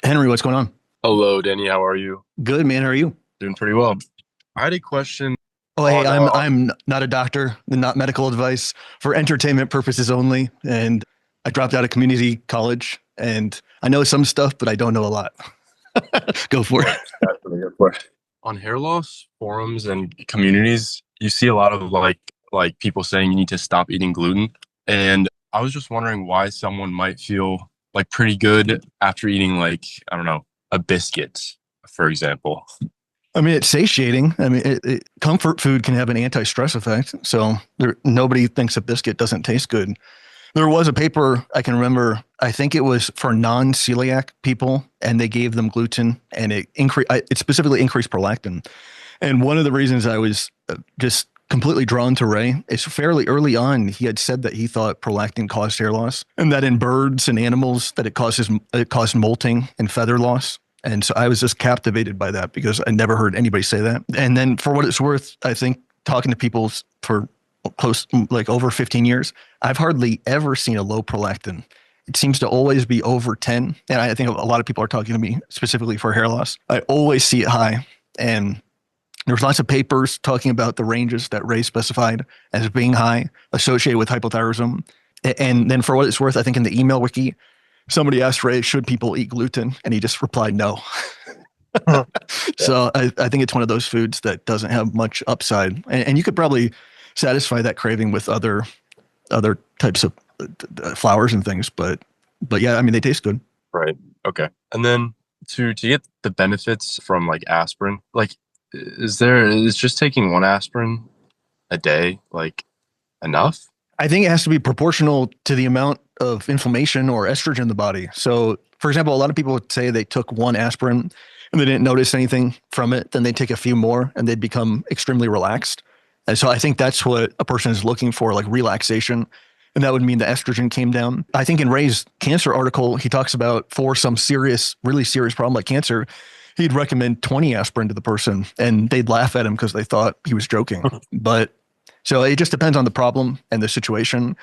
Henry, what's going on? Hello, Danny. How are you? Good, man. How are you? Doing pretty well. I had a question Oh, hey, on I'm not a doctor, not medical advice for entertainment purposes only. And I dropped out of community college, and I know some stuff, but I don't know a lot. Go for it. on hair loss forums and communities. You see a lot of like people saying you need to stop eating gluten, and I was just wondering why someone might feel like pretty good after eating like I don't know a biscuit, for example. I mean, it's satiating. I mean, comfort food can have an anti-stress effect. So nobody thinks a biscuit doesn't taste good. There was a paper I can remember. I think it was for non-celiac people, and they gave them gluten, and it specifically increased prolactin. And one of the reasons I was just completely drawn to Ray is fairly early on, he had said that he thought prolactin caused hair loss, and that in birds and animals that it caused molting and feather loss. And so I was just captivated by that because I never heard anybody say that. And then for what it's worth, I think talking to people for close, like over 15 years, I've hardly ever seen a low prolactin. It seems to always be over 10. And I think a lot of people are talking to me specifically for hair loss. I always see it high. And there's lots of papers talking about the ranges that Ray specified as being high associated with hypothyroidism. And then for what it's worth, I think in the email wiki, somebody asked Ray, should people eat gluten? And he just replied, no. So I think it's one of those foods that doesn't have much upside. And you could probably satisfy that craving with other types of flours and things. But yeah, I mean, they taste good. Right. Okay. And then to get the benefits from like aspirin, like is just taking one aspirin a day like enough? I think it has to be proportional to the amount of inflammation or estrogen in the body. So, for example, a lot of people would say they took one aspirin and they didn't notice anything from it. Then they take a few more and they'd become extremely relaxed. And so I think that's what a person is looking for, like relaxation. And that would mean the estrogen came down. I think in Ray's cancer article, he talks about for some really serious problem like cancer, he'd recommend 20 aspirin to the person and they'd laugh at him because they thought he was joking. But so it just depends on the problem and the situation.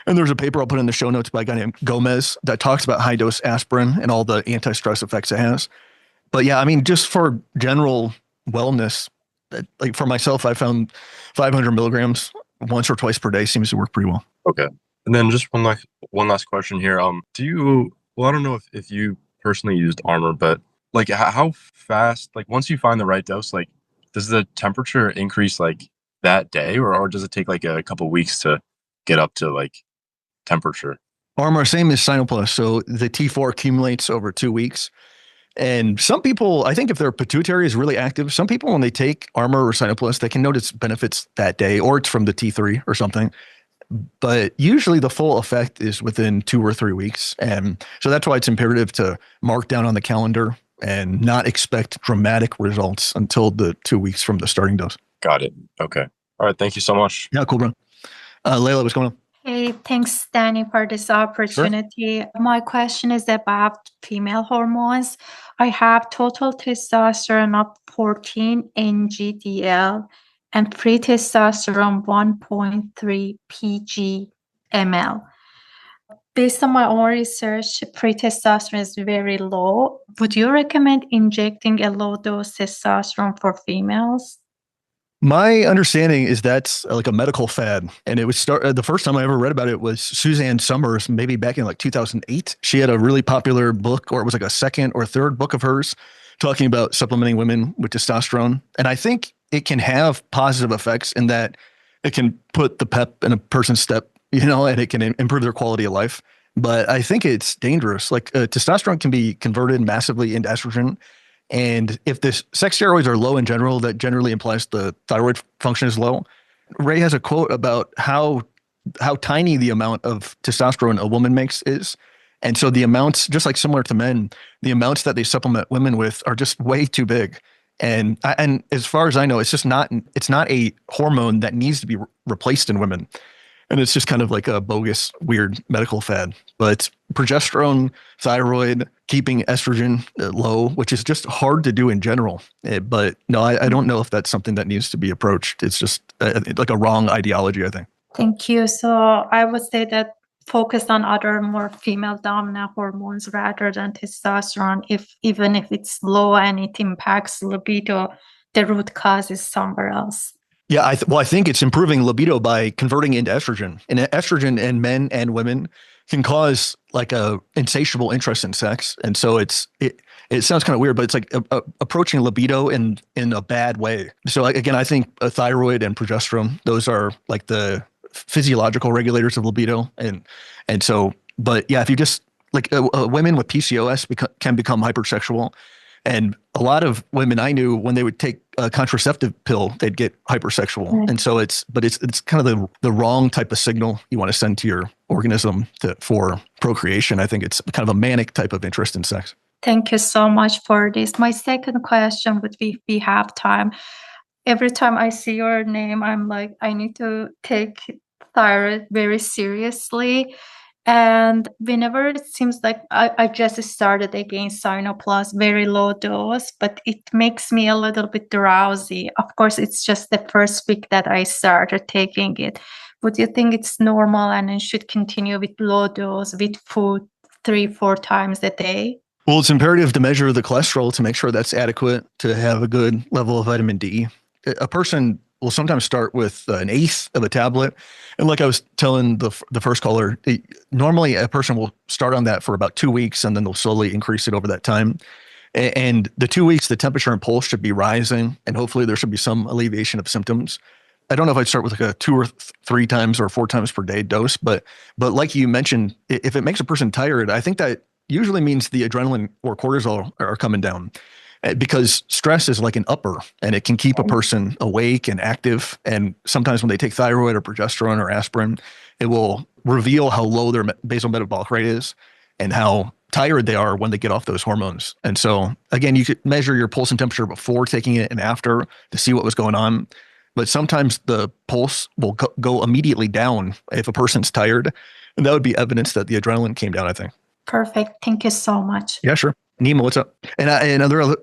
And there's a paper I'll put in the show notes by a guy named Gomez that talks about high dose aspirin and all the anti-stress effects it has. But yeah, I mean, just for general wellness, like for myself, I found 500 milligrams once or twice per day seems to work pretty well. Okay. And then just one last question here. I don't know if you personally used Armour, but like how fast, like once you find the right dose, like does the temperature increase like that day or does it take like a couple weeks to get up to like temperature? Armour, same as Cynoplus. So the T4 accumulates over 2 weeks. And some people, I think if their pituitary is really active, some people, when they take Armour or Cynoplus, they can notice benefits that day, or it's from the T3 or something. But usually the full effect is within 2 or 3 weeks. And so that's why it's imperative to mark down on the calendar and not expect dramatic results until the 2 weeks from the starting dose. Got it. Okay. All right. Thank you so much. Yeah, cool, bro. Layla, what's going on? Hey, thanks, Danny, for this opportunity. My question is about female hormones. I have total testosterone of 14 ngdl and free testosterone 1.3 pg/ml. Based on my own research, free testosterone is very low. Would you recommend injecting a low dose testosterone for females? My understanding is that's like a medical fad. And it was the first time I ever read about it was Suzanne Summers, maybe back in like 2008. She had a really popular book, or it was like a second or third book of hers talking about supplementing women with testosterone. And I think it can have positive effects in that it can put the pep in a person's step, and it can improve their quality of life. But I think it's dangerous. Like testosterone can be converted massively into estrogen. And if the sex steroids are low in general, that generally implies the thyroid function is low. Ray has a quote about how tiny the amount of testosterone a woman makes is. And so the amounts, just like similar to men, the amounts that they supplement women with are just way too big. And as far as I know, it's not a hormone that needs to be replaced in women. And it's just kind of like a bogus, weird medical fad. But progesterone, thyroid, keeping estrogen low, which is just hard to do in general. But no, I don't know if that's something that needs to be approached. It's just like a wrong ideology, I think. Thank you. So I would say that focus on other more female dominant hormones rather than testosterone, even if it's low and it impacts libido, the root cause is somewhere else. Yeah, I think it's improving libido by converting into estrogen. And estrogen in men and women can cause like a insatiable interest in sex. And so it sounds kind of weird, but it's like approaching libido in a bad way. So again, I think a thyroid and progesterone, those are like the physiological regulators of libido. And so, but yeah, if you just like women with PCOS can become hypersexual. And a lot of women I knew, when they would take a contraceptive pill, they'd get hypersexual. Right. And so it's kind of the wrong type of signal you want to send to your organism for procreation. I think it's kind of a manic type of interest in sex. Thank you so much for this. My second question would be, if we have time. Every time I see your name, I'm like, I need to take thyroid very seriously. And whenever it seems like I just started again Cynoplus, very low dose, but it makes me a little bit drowsy. Of course, it's just the first week that I started taking it. Would you think it's normal and I should continue with low dose with food 3-4 times a day? Well, it's imperative to measure the cholesterol to make sure that's adequate to have a good level of vitamin D. A person will sometimes start with an eighth of a tablet. And like I was telling the first caller, normally a person will start on that for about 2 weeks, and then they'll slowly increase it over that time. And the 2 weeks, the temperature and pulse should be rising, and hopefully there should be some alleviation of symptoms. I don't know if I'd start with like a 2 or 3 times or 4 times per day dose, but like you mentioned, if it makes a person tired, I think that usually means the adrenaline or cortisol are coming down. Because stress is like an upper, and it can keep a person awake and active. And sometimes when they take thyroid or progesterone or aspirin, it will reveal how low their basal metabolic rate is and how tired they are when they get off those hormones. And so again, you could measure your pulse and temperature before taking it and after to see what was going on. But sometimes the pulse will go immediately down if a person's tired. And that would be evidence that the adrenaline came down, I think. Perfect. Thank you so much. Yeah, sure. Nima, what's up? And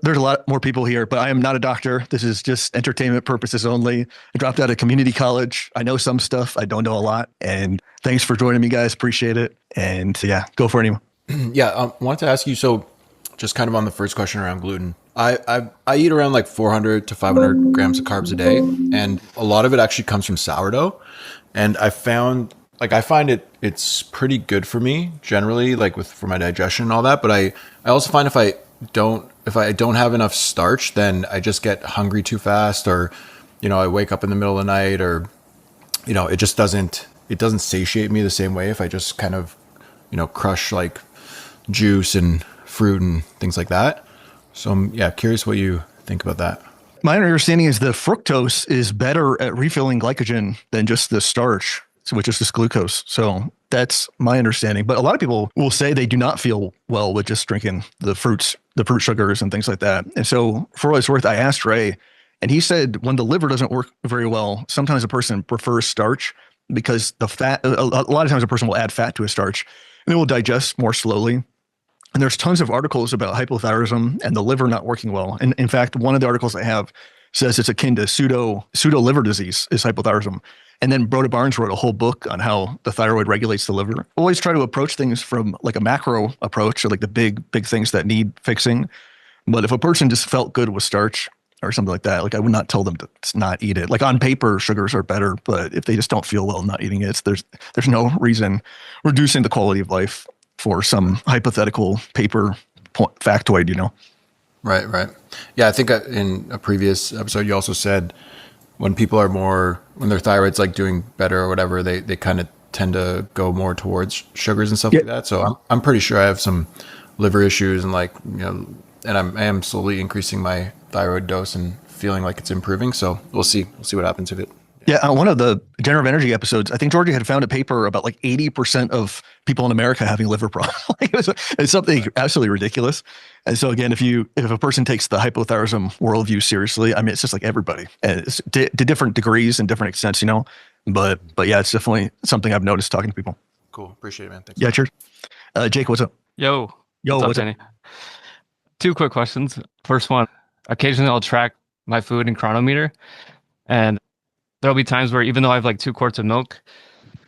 there's a lot more people here, but I am not a doctor. This is just entertainment purposes only. I dropped out of community college. I know some stuff. I don't know a lot. And thanks for joining me, guys. Appreciate it. And yeah, go for it, Nima. Yeah, I wanted to ask you, so just kind of on the first question around gluten, I eat around like 400 to 500 grams of carbs a day. And a lot of it actually comes from sourdough. And I find it's pretty good for me generally, like for my digestion and all that. But I also find if I don't have enough starch, then I just get hungry too fast, or, I wake up in the middle of the night, or, it just doesn't satiate me the same way if I just kind of, crush like juice and fruit and things like that. So I'm curious what you think about that. My understanding is the fructose is better at refilling glycogen than just the starch, which is just glucose. So that's my understanding. But a lot of people will say they do not feel well with just drinking the fruit sugars and things like that. And so for what it's worth, I asked Ray, and he said when the liver doesn't work very well, sometimes a person prefers starch because the fat, a lot of times a person will add fat to a starch and it will digest more slowly. And there's tons of articles about hypothyroidism and the liver not working well. And in fact, one of the articles I have says it's akin to pseudo liver disease is hypothyroidism. And then Broda Barnes wrote a whole book on how the thyroid regulates the liver. Always try to approach things from like a macro approach, or like the big things that need fixing. But if a person just felt good with starch or something like that, like I would not tell them to not eat it. Like on paper, sugars are better, but if they just don't feel well not eating it, there's no reason reducing the quality of life for some hypothetical paper factoid, Right. Yeah, I think in a previous episode, you also said when their thyroid's like doing better or whatever, they kind of tend to go more towards sugars and stuff like that. So I'm pretty sure I have some liver issues, and I am slowly increasing my thyroid dose and feeling like it's improving. So we'll see what happens with it. Yeah, on one of the Generative Energy episodes, I think Georgia had found a paper about like 80% of people in America having liver problems. It's something absolutely ridiculous. And so again, if a person takes the hypothyroidism worldview seriously, I mean, it's just like everybody, and it's to different degrees and different extents, But yeah, it's definitely something I've noticed talking to people. Cool, appreciate it, man. Thanks. Yeah, sure. Jake, what's up? Yo, what's up, Danny? 2 quick questions. First one, occasionally I'll track my food in Chronometer, and there'll be times where even though I have like 2 quarts of milk,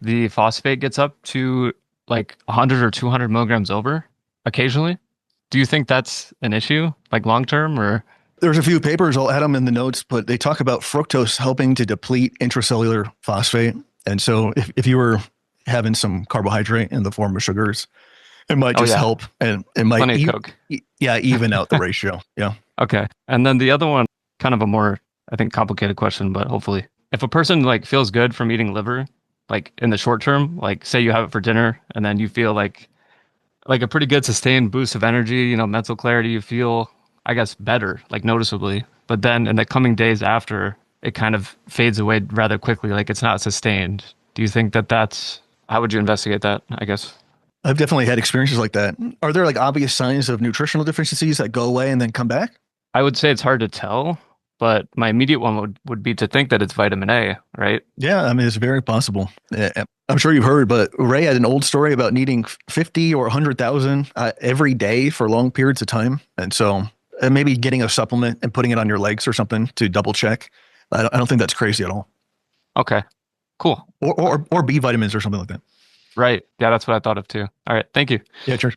the phosphate gets up to like 100 or 200 milligrams over occasionally. Do you think that's an issue, like long term, or? There's a few papers, I'll add them in the notes, but they talk about fructose helping to deplete intracellular phosphate. And so if you were having some carbohydrate in the form of sugars, it might Oh just yeah, help, and it might plenty of Coke. even out the ratio. Yeah. Okay. And then the other one, kind of a more, I think, complicated question, but hopefully, if a person like feels good from eating liver, like in the short term, like say you have it for dinner and then you feel like a pretty good sustained boost of energy, you know, mental clarity, you feel, I guess, better, like noticeably. But then in the coming days after, it kind of fades away rather quickly, like it's not sustained. Do you think that that's, how would you investigate that, I guess? I've definitely had experiences like that. Are there like obvious signs of nutritional deficiencies that go away and then come back? I would say it's hard to tell, but my immediate one would be to think that it's vitamin A, right? Yeah, I mean, it's very possible. I'm sure you've heard, but Ray had an old story about needing 50 or 100,000 every day for long periods of time. And so maybe getting a supplement and putting it on your legs or something to double check. I don't think that's crazy at all. Okay, cool. Or B vitamins or something like that. Right. Yeah, that's what I thought of too. All right. Thank you. Yeah, sure.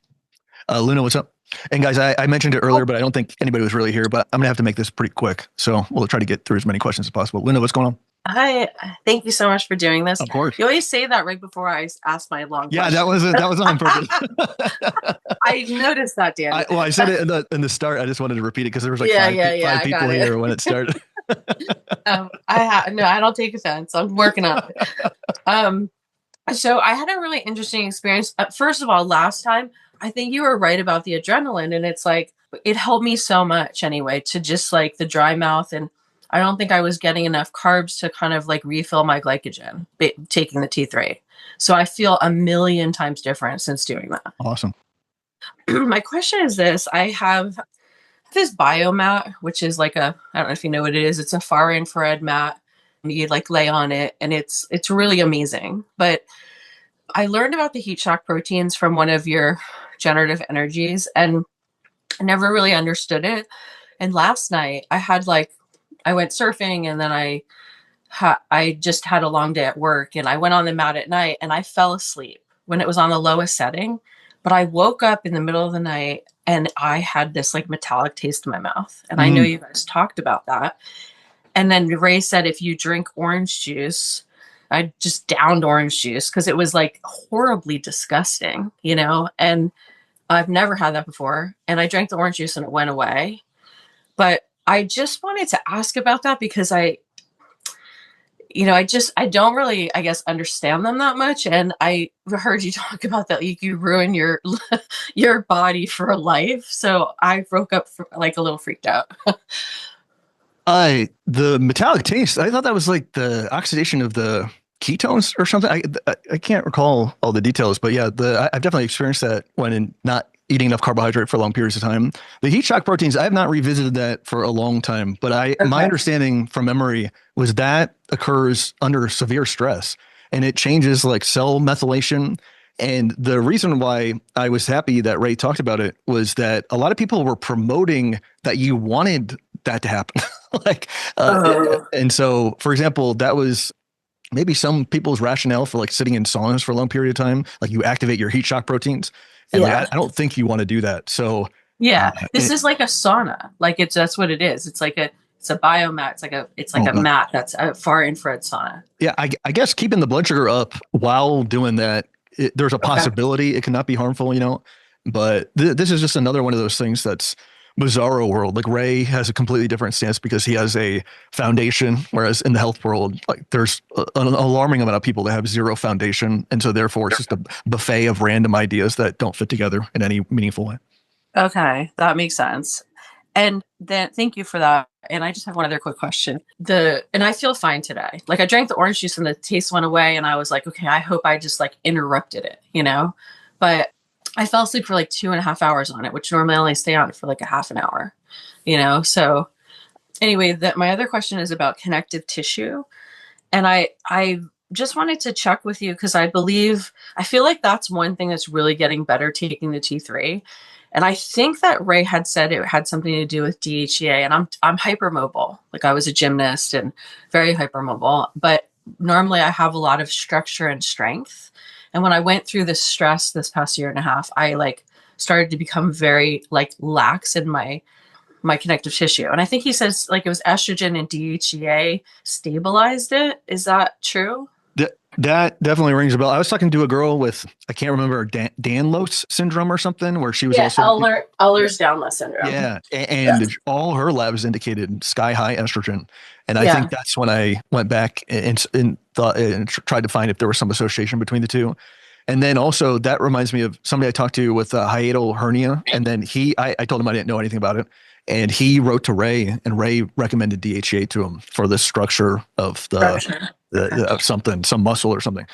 Luna, what's up? And guys, I mentioned it earlier, but I don't think anybody was really here, but I'm going to have to make this pretty quick. So we'll try to get through as many questions as possible. Luna, what's going on? Hi, thank you so much for doing this. Of course. You always say that right before I ask my long Yeah, question. that was on purpose. I noticed that, Dan. I said it in the start. I just wanted to repeat it because there was like five people here when it started. I don't take offense. I'm working on it. So I had a really interesting experience. First of all, last time, I think you were right about the adrenaline, and it's like, it helped me so much anyway, to just like the dry mouth. And I don't think I was getting enough carbs to kind of like refill my glycogen, taking the T3. So I feel a million times different since doing that. Awesome. My question is this. I have this Biomat, which is like I don't know if you know what it is. It's a far infrared mat. You like lay on it, and it's really amazing. But I learned about the heat shock proteins from one of your generative energies, and I never really understood it. And last night I went surfing, and then I just had a long day at work, and I went on the mat at night, and I fell asleep when it was on the lowest setting. But I woke up in the middle of the night, and I had this like metallic taste in my mouth. And I know you guys talked about that. And then Ray said, if you drink orange juice, I just downed orange juice because it was like horribly disgusting, you know, and I've never had that before. And I drank the orange juice and it went away. But I just wanted to ask about that because I don't really, I guess, understand them that much. And I heard you talk about that you ruin your body for life. So I woke up like a little freaked out. The metallic taste, I thought that was like the oxidation of the ketones or something. I can't recall all the details, but yeah, I've definitely experienced that when not eating enough carbohydrate for long periods of time. The heat shock proteins, I have not revisited that for a long time, but my understanding from memory was that occurs under severe stress, and it changes like cell methylation. And the reason why I was happy that Ray talked about it was that a lot of people were promoting that you wanted that to happen. And so, for example, that was maybe some people's rationale for like sitting in saunas for a long period of time. Like you activate your heat shock proteins. And like, I don't think you want to do that. So yeah, this is like a sauna. Like that's what it is. It's a biomat. It's like a mat that's a far infrared sauna. Yeah. I guess keeping the blood sugar up while doing that, there's a possibility it cannot be harmful, you know, but this is just another one of those things that's bizarro world. Like Ray has a completely different stance because he has a foundation, whereas in the health world, like there's an alarming amount of people that have zero foundation. And so therefore it's just a buffet of random ideas that don't fit together in any meaningful way. Okay. That makes sense. And then thank you for that. And I just have one other quick question. And I feel fine today. Like I drank the orange juice and the taste went away, and I was like, okay, I hope I just like interrupted it, you know, but I fell asleep for like 2.5 hours on it, which normally I only stay on for like a half an hour, you know? So anyway, my other question is about connective tissue. And I just wanted to check with you because I feel like that's one thing that's really getting better taking the T3. And I think that Ray had said it had something to do with DHEA, and I'm hypermobile. Like I was a gymnast and very hypermobile, but normally I have a lot of structure and strength. And when I went through this stress this past year and a half, I like started to become very like lax in my connective tissue. And I think he says like it was estrogen and DHEA stabilized it. Is that true? That definitely rings a bell. I was talking to a girl with, I can't remember, Danlos syndrome or something, where she was also Ehlers-Danlos syndrome. Yeah, and all her labs indicated sky high estrogen, and I think that's when I went back and thought and tried to find if there was some association between the two. And then also that reminds me of somebody I talked to with hiatal hernia, and then I told him I didn't know anything about it, and he wrote to Ray, and Ray recommended DHEA to him for the structure of of something, some muscle or something.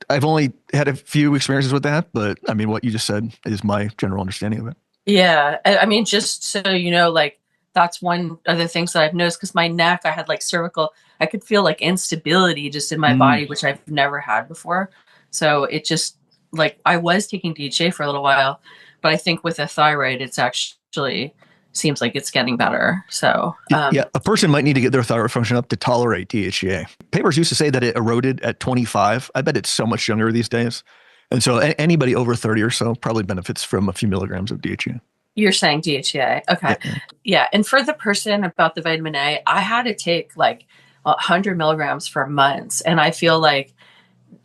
I've only had a few experiences with that, but I mean, what you just said is my general understanding of it. Yeah. I mean, just so you know, like that's one of the things that I've noticed because my neck, I had like cervical, I could feel like instability just in my body, which I've never had before. So it just like I was taking DHA for a little while, but I think with a thyroid, it's actually seems like it's getting better. So yeah, a person might need to get their thyroid function up to tolerate DHEA. Papers used to say that it eroded at 25. I bet it's so much younger these days. And so anybody over 30 or so probably benefits from a few milligrams of DHEA. You're saying DHEA. Okay. Yeah. And for the person about the vitamin A, I had to take like 100 milligrams for months. And I feel like,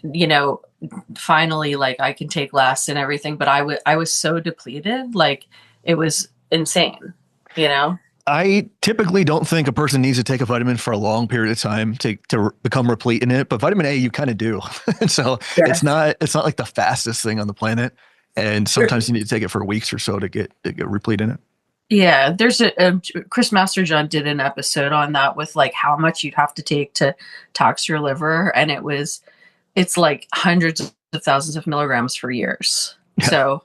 you know, finally, like I can take less and everything, but I was so depleted. Like it was insane, you know? I typically don't think a person needs to take a vitamin for a long period of time to become replete in it, but vitamin A you kind of do. And so it's not like the fastest thing on the planet. And sometimes you need to take it for weeks or so to get replete in it. Yeah, there's Chris Masterjohn did an episode on that with like how much you'd have to take to tox your liver, and it's like hundreds of thousands of milligrams for years. Yeah. So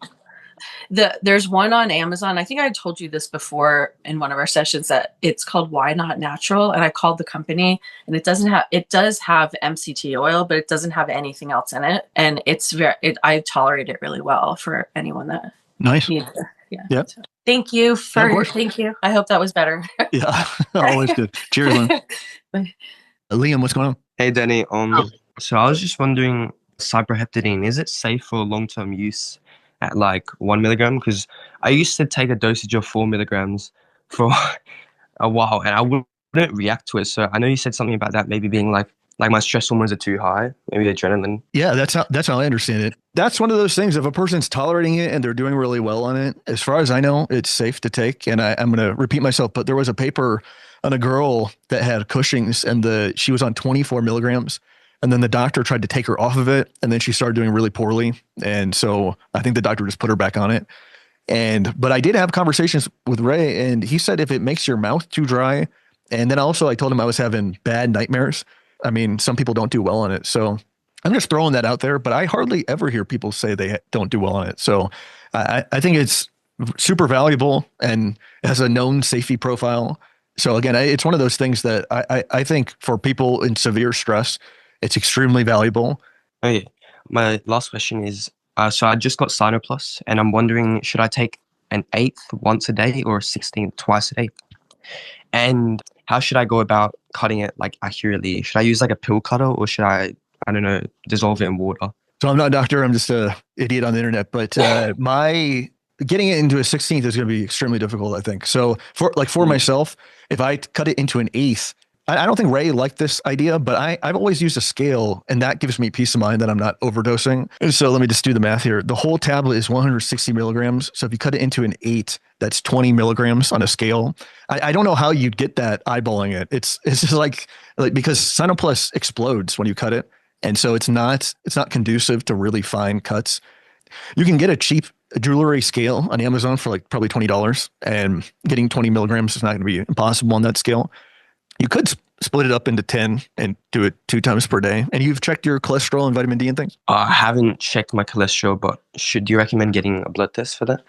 there's one on Amazon. I think I told you this before in one of our sessions that it's called Why Not Natural. And I called the company, and it does have MCT oil, but it doesn't have anything else in it. And I tolerate it really well for anyone that nice. needs it. Yeah. So, thank you. I hope that was better. Yeah. Always good. Cheers, Liam. Liam, what's going on? Hey, Danny. So I was just wondering, Cyproheptadine, is it safe for long-term use at like 1 milligram? Because I used to take a dosage of 4 milligrams for a while, and I wouldn't react to it. So I know you said something about that maybe being like my stress hormones are too high, maybe adrenaline. Yeah, that's how I understand it. That's one of those things. If a person's tolerating it and they're doing really well on it, as far as I know, it's safe to take. And I'm going to repeat myself, but there was a paper on a girl that had Cushing's, and she was on 24 milligrams. And then the doctor tried to take her off of it, and then she started doing really poorly. And so I think the doctor just put her back on it. But I did have conversations with Ray, and he said if it makes your mouth too dry, and then also I told him I was having bad nightmares. I mean, some people don't do well on it. So I'm just throwing that out there, but I hardly ever hear people say they don't do well on it. So I think it's super valuable and has a known safety profile. So again, it's one of those things that I think for people in severe stress, it's extremely valuable. Okay. My last question is, so I just got Cynoplus, and I'm wondering, should I take an 8th once a day or a 16th twice a day? And how should I go about cutting it like accurately? Should I use like a pill cutter, or should I don't know, dissolve it in water? So I'm not a doctor. I'm just an idiot on the internet, but my getting it into a 16th is going to be extremely difficult, I think. So for myself, if I cut it into an 1/8, I don't think Ray liked this idea, but I've always used a scale, and that gives me peace of mind that I'm not overdosing. And so let me just do the math here. The whole tablet is 160 milligrams. So if you cut it into an 8, that's 20 milligrams on a scale. I don't know how you'd get that eyeballing it. It's just like because Cynoplus explodes when you cut it. And so it's not conducive to really fine cuts. You can get a cheap jewelry scale on Amazon for like probably $20, and getting 20 milligrams is not going to be impossible on that scale. You could split it up into 10 and do it 2 times per day. And you've checked your cholesterol and vitamin D and things? I haven't checked my cholesterol, but do you recommend getting a blood test for that?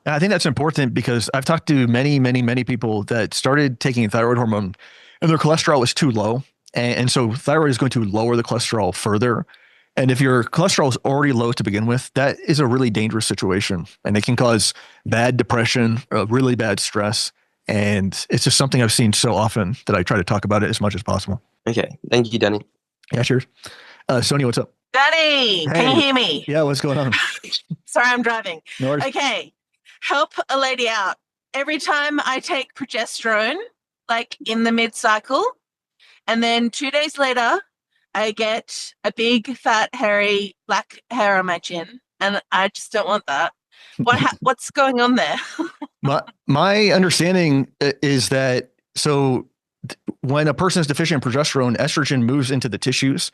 I think that's important because I've talked to many, many, many people that started taking thyroid hormone and their cholesterol was too low. And so thyroid is going to lower the cholesterol further. And if your cholesterol is already low to begin with, that is a really dangerous situation. And it can cause bad depression, really bad stress. And it's just something I've seen so often that I try to talk about it as much as possible. Okay. Thank you, Danny. Yeah, cheers. Sonia, what's up? Daddy, can you Hey. hear me? Yeah, what's going on? Sorry, I'm driving. No worries. Okay, help a lady out. Every time I take progesterone, like in the mid-cycle, and then 2 days later, I get a big, fat, hairy, black hair on my chin, and I just don't want that. What's going on there? My understanding is that when a person is deficient in progesterone, estrogen moves into the tissues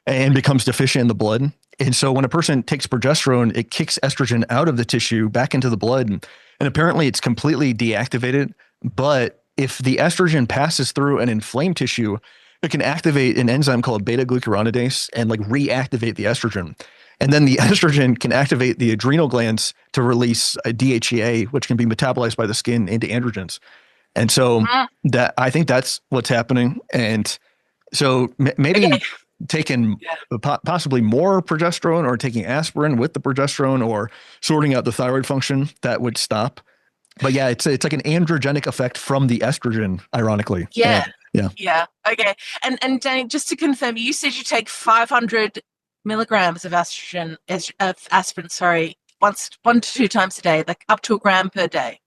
and becomes deficient in the blood. And so when a person takes progesterone, it kicks estrogen out of the tissue back into the blood. And apparently it's completely deactivated. But if the estrogen passes through an inflamed tissue, it can activate an enzyme called beta glucuronidase and like reactivate the estrogen. And then the estrogen can activate the adrenal glands to release a DHEA, which can be metabolized by the skin into androgens. And so that I think that's what's happening. And so maybe taking possibly more progesterone or taking aspirin with the progesterone or sorting out the thyroid function, that would stop. But yeah, it's like an androgenic effect from the estrogen, ironically. Yeah. Yeah. Yeah. Okay. And Danny, just to confirm, you said you take 500 milligrams of aspirin, one to two times a day, like up to a gram per day,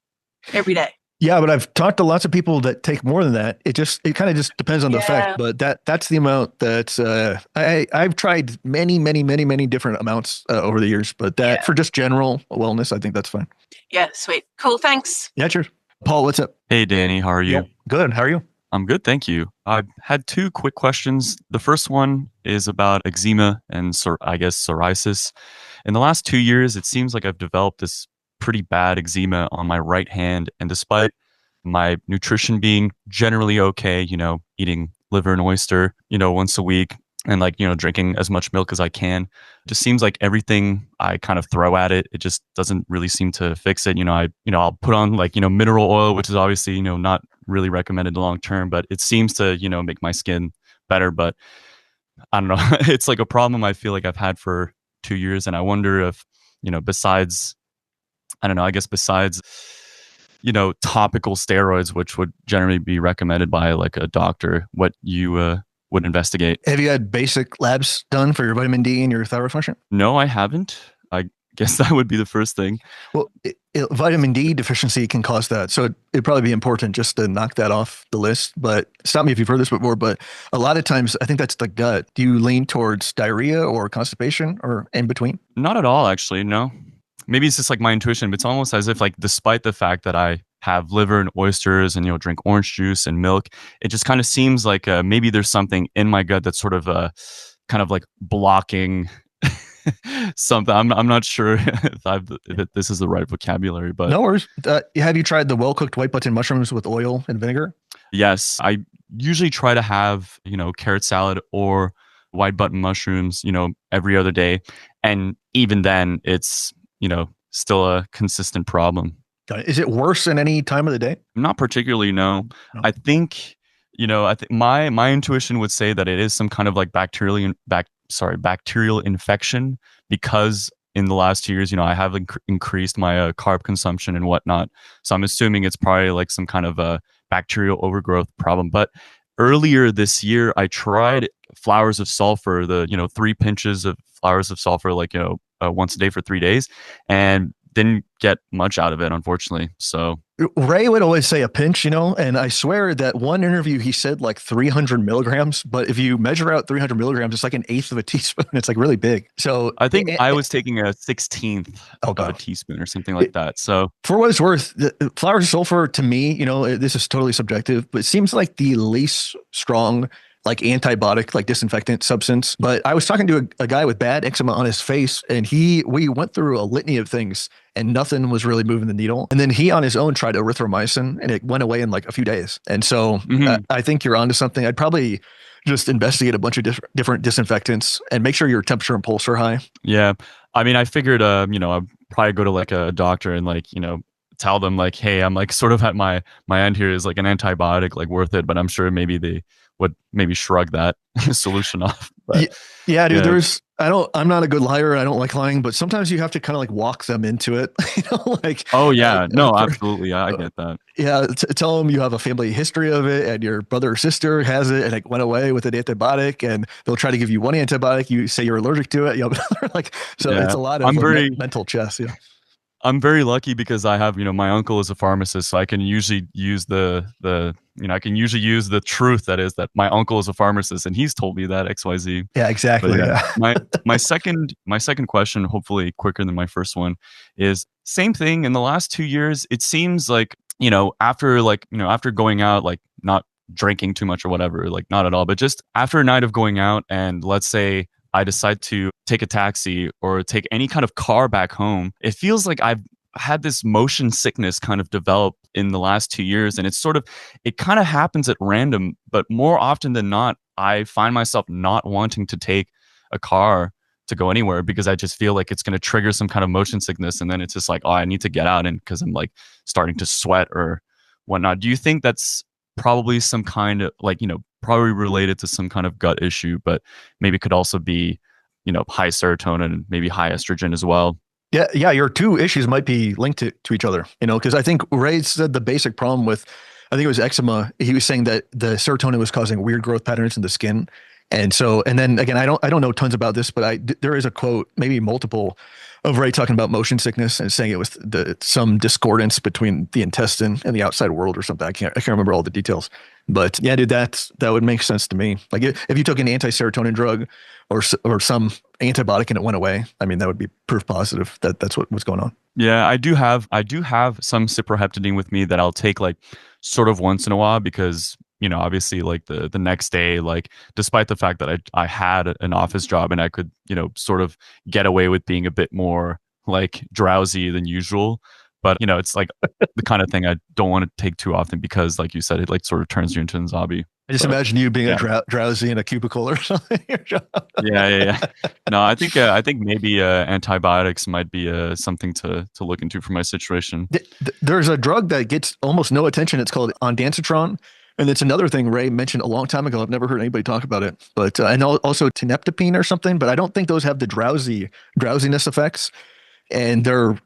every day. Yeah, but I've talked to lots of people that take more than that. It kind of just depends on the effect, but that's the amount that I've tried many different amounts over the years, but that for just general wellness, I think that's fine. Yeah, sweet. Cool, thanks. Yeah, sure. Paul, what's up? Hey, Danny, how are you? Yep. Good. How are you? I'm good, thank you. I had two quick questions. The first one is about eczema and psoriasis. In the last 2 years, it seems like I've developed this pretty bad eczema on my right hand. And despite my nutrition being generally okay, eating liver and oyster, once a week and drinking as much milk as I can, it just seems like everything I kind of throw at it, it just doesn't really seem to fix it. I'll put on mineral oil, which is obviously, not really recommended long term, but it seems to, make my skin better. But I don't know, it's like a problem I feel like I've had for 2 years. And I wonder if, besides topical steroids, which would generally be recommended by like a doctor, what you would investigate. Have you had basic labs done for your vitamin D and your thyroid function? No, I haven't. I guess that would be the first thing. Well, vitamin D deficiency can cause that. So it'd probably be important just to knock that off the list. But stop me if you've heard this before, but a lot of times I think that's the gut. Do you lean towards diarrhea or constipation or in between? Not at all, actually, no. Maybe it's just like my intuition, but it's almost as if like despite the fact that I have liver and oysters and drink orange juice and milk, it just kind of seems like maybe there's something in my gut that's sort of kind of like blocking something. I'm not sure if this is the right vocabulary, but no worries. Have you tried the well-cooked white button mushrooms with oil and vinegar? Yes, I usually try to have carrot salad or white button mushrooms every other day, and even then it's still a consistent problem. Is it worse in any time of the day? Not particularly, no. I think, my intuition would say that it is some kind of like bacterial infection, because in the last 2 years, I have increased my carb consumption and whatnot. So I'm assuming it's probably like some kind of a bacterial overgrowth problem. But earlier this year, I tried flowers of sulfur, the 3 pinches of flowers of sulfur, once a day for 3 days, and didn't get much out of it, unfortunately. So Ray would always say a pinch, and I swear that one interview he said like 300 milligrams, but if you measure out 300 milligrams, it's like an eighth of a teaspoon. It's like really big. So I think I was taking a 16th of a teaspoon or something like that. So for what it's worth, the flowers of sulfur to me, this is totally subjective, but it seems like the least strong like antibiotic, like disinfectant substance. But I was talking to a guy with bad eczema on his face, and we went through a litany of things and nothing was really moving the needle. And then he on his own tried erythromycin and it went away in like a few days. And so I think you're onto something. I'd probably just investigate a bunch of different disinfectants and make sure your temperature and pulse are high. Yeah. I mean, I figured, I'd probably go to like a doctor and tell them like, hey, I'm like sort of at my end here, is like an antibiotic like worth it? But I'm sure maybe they would maybe shrug that solution off. Ye- But Yeah, dude, yeah. I'm not a good liar. I don't like lying, but sometimes you have to kind of like walk them into it. Like, Oh yeah, no, for, absolutely. I get that. yeah, tell them you have a family history of it and your brother or sister has it and it went away with an antibiotic and they'll try to give you one antibiotic. You say you're allergic to it. Like, so it's Yeah. a lot of I'm like very mental chess. Yeah. I'm very lucky because I have, my uncle is a pharmacist, so I can usually use I can usually use the truth that is that my uncle is a pharmacist and he's told me that XYZ. Yeah, But exactly. yeah, Yeah. my second question, hopefully quicker than my first one, is same thing. In the last 2 years, it seems like, after going out, like not drinking too much or whatever, like not at all, but just after a night of going out and let's say I decide to take a taxi or take any kind of car back home, it feels like I've had this motion sickness kind of develop in the last 2 years. And it kind of happens at random, but more often than not, I find myself not wanting to take a car to go anywhere because I just feel like it's going to trigger some kind of motion sickness. And then it's just like, oh, I need to get out, and because I'm like starting to sweat or whatnot. Do you think that's probably some kind of like, probably related to some kind of gut issue, but maybe could also be, high serotonin and maybe high estrogen as well? Yeah, yeah, your two issues might be linked to each other, because I think Ray said the basic problem with, I think it was eczema. He was saying that the serotonin was causing weird growth patterns in the skin. And then again, I don't know tons about this, but there is a quote, maybe multiple, of Ray talking about motion sickness and saying it was some discordance between the intestine and the outside world or something. I can't remember all the details, but yeah, dude, that would make sense to me. Like if you took an anti-serotonin drug or some antibiotic and it went away, I mean, that would be proof positive that that's what's going on. Yeah, I do have some Cyproheptadine with me that I'll take like sort of once in a while because, obviously like the next day, like despite the fact that I had an office job and I could, sort of get away with being a bit more like drowsy than usual. But, it's like the kind of thing I don't want to take too often because like you said, it like sort of turns you into a zombie. I just But imagine you being yeah. drowsy in a cubicle or something. Yeah. No, I think maybe antibiotics might be something to look into for my situation. There's a drug that gets almost no attention. It's called Ondansetron. And it's another thing Ray mentioned a long time ago. I've never heard anybody talk about it. But and also teneptipine or something. But I don't think those have the drowsiness effects. And they're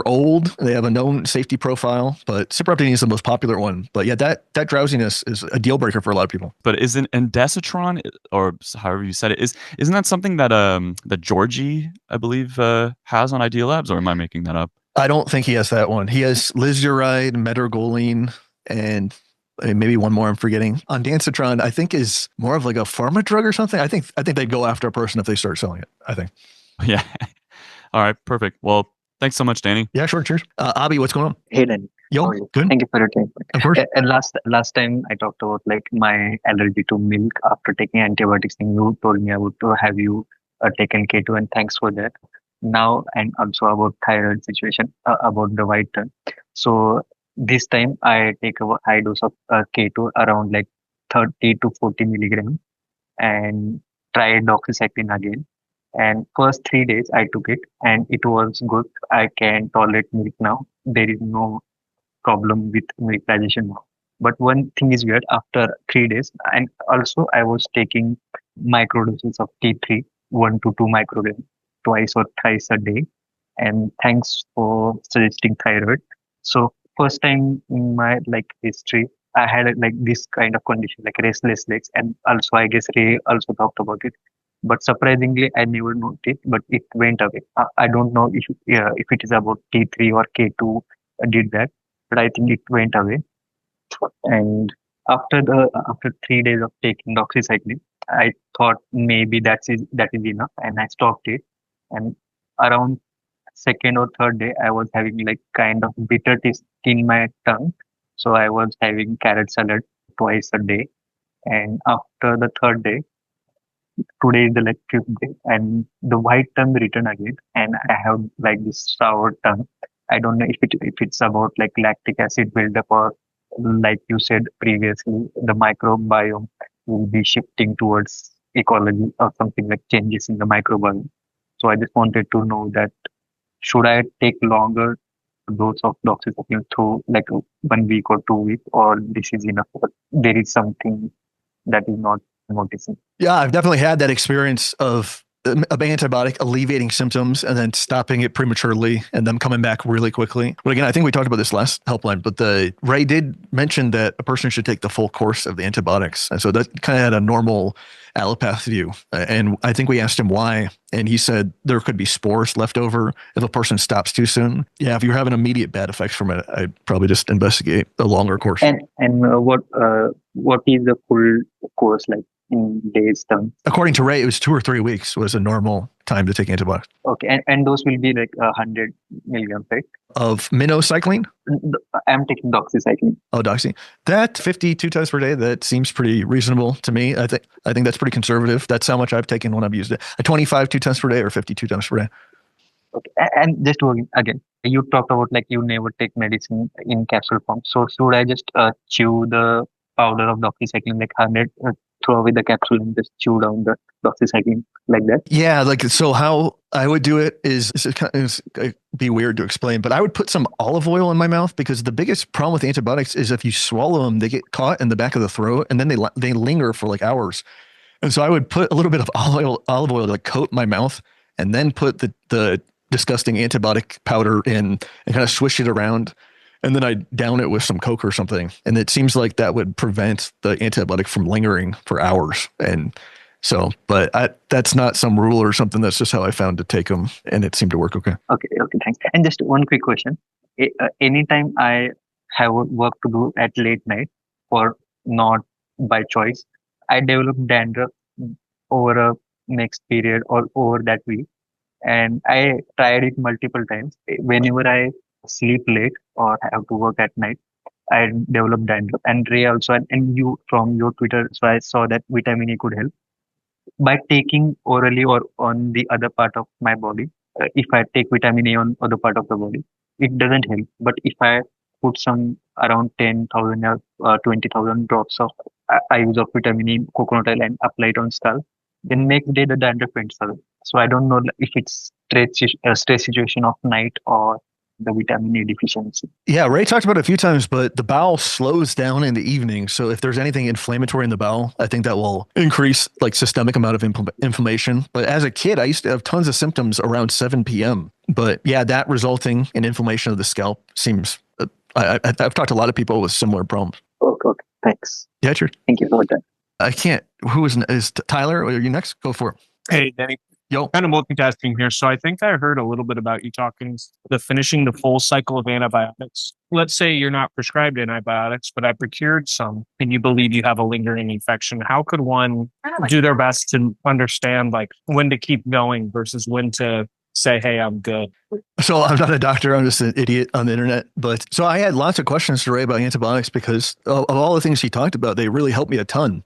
old. They have a known safety profile. But Cyproheptadine is the most popular one. But yeah, that drowsiness is a deal breaker for a lot of people. But isn't Ondansetron, or however you said it, isn't that something that Georgie, I believe, has on Idea Labs, or am I making that up? I don't think he has that one. He has Lizuride, Metergoline, and maybe one more I'm forgetting. Ondansetron, I think, is more of like a pharma drug or something. I think they go after a person if they start selling it. I think. Yeah. All right. Perfect. Well, thanks so much, Danny. Yeah, sure. Cheers. Abhi, what's going on? Hey, Danny. Yo, How are you? good. Thank you for your time. Of course. And last time I talked about like my allergy to milk after taking antibiotics, and you told me I would have you taken K2, and thanks for that. Now, and also about thyroid situation, about the white turn. So this time I take a high dose of K2 around like 30 to 40 milligram, and try doxycycline again. And first 3 days I took it and it was good. I can tolerate milk now. There is no problem with milk digestion now. But one thing is weird after 3 days, and also I was taking microdoses of T3, 1 to 2 micrograms, twice or thrice a day. And thanks for suggesting thyroid. So first time in my like history, I had like this kind of condition, like restless legs, and also I guess Ray also talked about it. But surprisingly, I never noticed it, but it went away. I don't know if it is about T3 or K2 did that, but I think it went away. And after 3 days of taking doxycycline, I thought maybe that is enough, and I stopped it. And around second or third day, I was having like kind of bitter taste in my tongue. So I was having carrot salad twice a day. And after the third day, today is the like fifth day, and the white tongue returned again, and I have like this sour tongue. I don't know if it's about like lactic acid buildup, or like you said previously, the microbiome will be shifting towards ecology or something like changes in the microbiome. So I just wanted to know that should I take longer dose of doxycycline through like 1 week or 2 weeks, or this is enough, or there is something that is not noticing? Yeah, I've definitely had that experience of an antibiotic alleviating symptoms and then stopping it prematurely and them coming back really quickly. But again, I think we talked about this last helpline, but Ray did mention that a person should take the full course of the antibiotics. And so that kind of had a normal allopath view. And I think we asked him why. And he said there could be spores left over if a person stops too soon. Yeah, if you're having immediate bad effects from it, I'd probably just investigate a longer course. And what is the full course like in days term? According to Ray, it was 2 or 3 weeks was a normal time to take antibiotics. Okay, and those will be like 100 milligrams, right? Of minocycline? I'm taking doxycycline. Oh, doxy. That 52 times per day, that seems pretty reasonable to me. I think that's pretty conservative. That's how much I've taken when I've used it. A 25 2 times per day or 52 times per day. Okay, and just again, you talked about like you never take medicine in capsule form. So should I just chew the powder of doxycycline like 100, throw away the capsule and just chew down the doxycycline like that? Yeah, like so how I would do it is be weird to explain, but I would put some olive oil in my mouth because the biggest problem with antibiotics is if you swallow them, they get caught in the back of the throat and then they linger for like hours. And so I would put a little bit of olive oil to like coat my mouth and then put the disgusting antibiotic powder in and kind of swish it around. And then I down it with some Coke or something. And it seems like that would prevent the antibiotic from lingering for hours. And so, but that's not some rule or something. That's just how I found to take them. And it seemed to work okay. Okay, thanks. And just one quick question. Anytime I have work to do at late night or not by choice, I develop dandruff over a next period or over that week. And I tried it multiple times. Whenever I sleep late or have to work at night, I develop dandruff. And Ray also, and you from your Twitter, so I saw that vitamin E could help. By taking orally or on the other part of my body, if I take vitamin A on other part of the body, it doesn't help. But if I put some around 10,000 or 20,000 drops of I use of vitamin E, coconut oil and apply it on scalp, then next day the dandruff went away. So I don't know if it's stress situation of night or the vitamin A deficiency. Yeah, Ray talked about it a few times, but the bowel slows down in the evening. So if there's anything inflammatory in the bowel, I think that will increase like systemic amount of inflammation. But as a kid, I used to have tons of symptoms around 7 p.m. But yeah, that resulting in inflammation of the scalp seems, I've talked to a lot of people with similar problems. Okay, thanks. Yeah, sure. Thank you for that. I can't, is Tyler? Are you next? Go for it. Hey, Danny. Yo. Kind of multitasking here. So I think I heard a little bit about you talking finishing the full cycle of antibiotics. Let's say you're not prescribed antibiotics, but I procured some and you believe you have a lingering infection. How could one do their best to understand like when to keep going versus when to say, hey, I'm good? So I'm not a doctor. I'm just an idiot on the internet. But so I had lots of questions to Ray about antibiotics because of all the things he talked about, they really helped me a ton.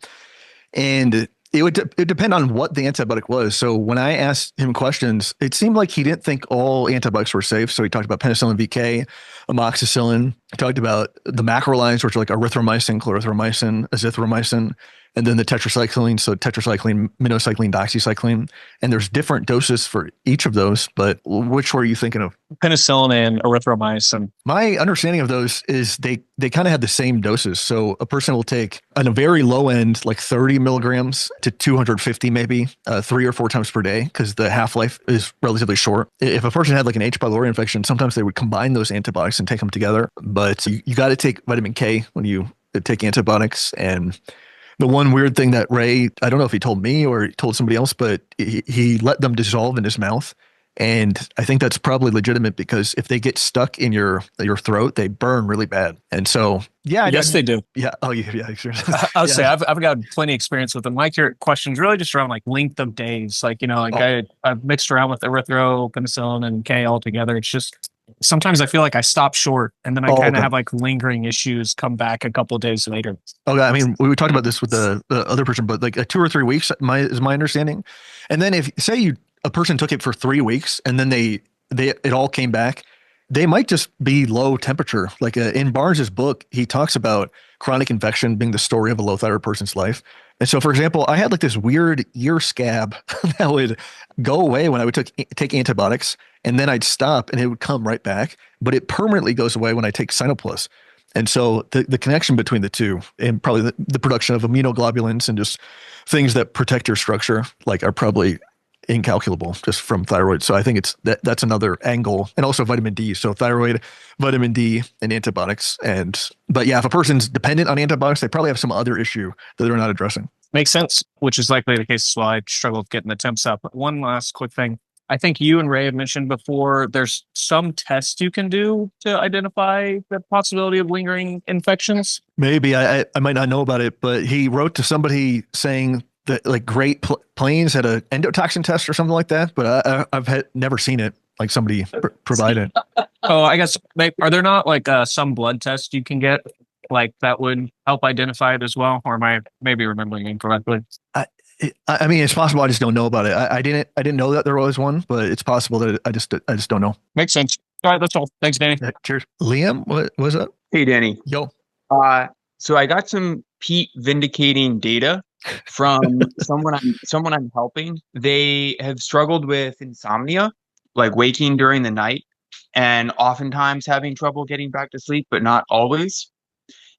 And it would depend on what the antibiotic was. So when I asked him questions, it seemed like he didn't think all antibiotics were safe. So he talked about penicillin VK, amoxicillin. He talked about the macrolides, which are like erythromycin, clarithromycin, azithromycin, and then the tetracycline. So tetracycline, minocycline, doxycycline. And there's different doses for each of those. But which were you thinking of? Penicillin and erythromycin. My understanding of those is they kind of have the same doses. So a person will take on a very low end, like 30 milligrams to 250, maybe 3 or 4 times per day, because the half-life is relatively short. If a person had like an H. pylori infection, sometimes they would combine those antibiotics and take them together. But you got to take vitamin K when you take antibiotics. And the one weird thing that Ray, I don't know if he told me or he told somebody else, but he let them dissolve in his mouth. And I think that's probably legitimate because if they get stuck in your throat, they burn really bad. And so, yeah. Yes, they do. Yeah. Oh, yeah. Sure. I would say I've got plenty of experience with them. Like your questions really just around like length of days. Like, I've mixed around with erythro, penicillin, and K all together. It's just sometimes I feel like I stop short and then I kind of have like lingering issues come back a couple of days later. Okay. I mean, we talked about this with the other person, but like 2 or 3 weeks is my understanding. And then if say a person took it for 3 weeks and then it all came back, they might just be low temperature. Like in Barnes's book, he talks about chronic infection being the story of a low thyroid person's life. And so, for example, I had like this weird ear scab that would go away when I would take antibiotics, and then I'd stop and it would come right back. But it permanently goes away when I take Cynoplus. And so the connection between the two and probably the production of immunoglobulins and just things that protect your structure like are probably incalculable just from thyroid. So I think that's another angle, and also vitamin D. So thyroid, vitamin D, and antibiotics. But yeah, if a person's dependent on antibiotics, they probably have some other issue that they're not addressing. Makes sense, which is likely the case as well. I struggle with getting the temps up. But one last quick thing. I think you and Ray have mentioned before, there's some tests you can do to identify the possibility of lingering infections. Maybe I might not know about it, but he wrote to somebody saying that like Great Plains had an endotoxin test or something like that, but I've never seen it. Like somebody provided. Oh, I guess are there not like some blood tests you can get like that would help identify it as well, or am I maybe remembering incorrectly? I mean, it's possible. I just don't know about it. I didn't know that there was one, but it's possible that I just don't know. Makes sense. All right, that's all. Thanks, Danny. Yeah, cheers, Liam. What was up? Hey, Danny. Yo. So I got some Pete vindicating data from someone I'm helping. They have struggled with insomnia, like waking during the night, and oftentimes having trouble getting back to sleep, but not always.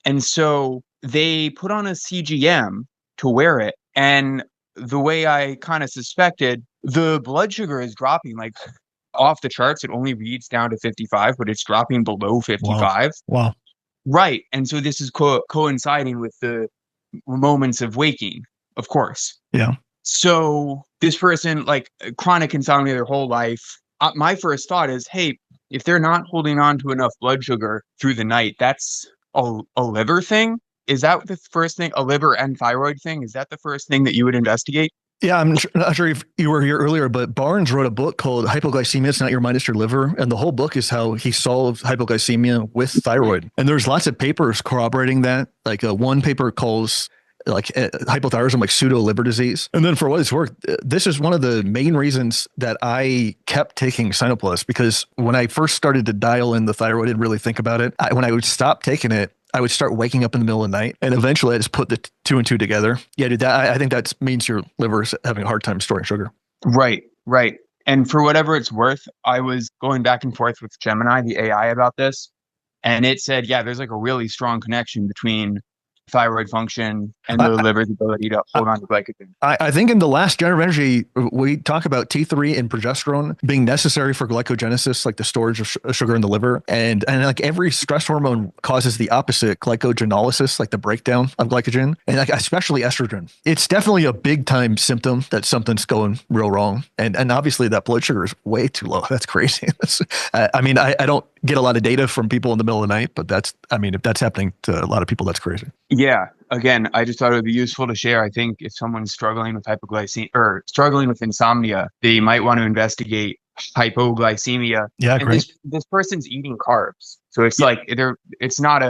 And so they put on a CGM to wear it, and the way I kind of suspected, the blood sugar is dropping like off the charts. It only reads down to 55, but it's dropping below 55. Wow. Right. And so this is coinciding with the moments of waking, of course. Yeah. So this person, like chronic insomnia their whole life, my first thought is, hey, if they're not holding on to enough blood sugar through the night, that's a liver thing. Is that the first thing, a liver and thyroid thing? Is that the first thing that you would investigate? Yeah, I'm not sure if you were here earlier, but Barnes wrote a book called Hypoglycemia, It's Not Your Mind, It's Your Liver. And the whole book is how he solved hypoglycemia with thyroid. And there's lots of papers corroborating that. Like one paper calls like hypothyroidism like pseudo liver disease. And then for what it's worth, this is one of the main reasons that I kept taking Cynoplus, because when I first started to dial in the thyroid and really think about it, when I would stop taking it, I would start waking up in the middle of the night, and eventually I just put the two and two together. Yeah, dude, I think that means your liver's having a hard time storing sugar. Right. And for whatever it's worth, I was going back and forth with Gemini, the AI, about this, and it said, yeah, there's like a really strong connection between thyroid function and the liver's ability to hold on to glycogen. I think in the last Generative Energy, we talk about T3 and progesterone being necessary for glycogenesis, like the storage of sugar in the liver. And like every stress hormone causes the opposite, glycogenolysis, like the breakdown of glycogen, and like especially estrogen. It's definitely a big time symptom that something's going real wrong. And obviously that blood sugar is way too low. That's crazy. I mean, I don't get a lot of data from people in the middle of the night, but if that's happening to a lot of people, that's crazy. Yeah. Again, I just thought it would be useful to share. I think if someone's struggling with hypoglycemia or struggling with insomnia, they might want to investigate hypoglycemia. Yeah, and great. This person's eating carbs, so it's like it's not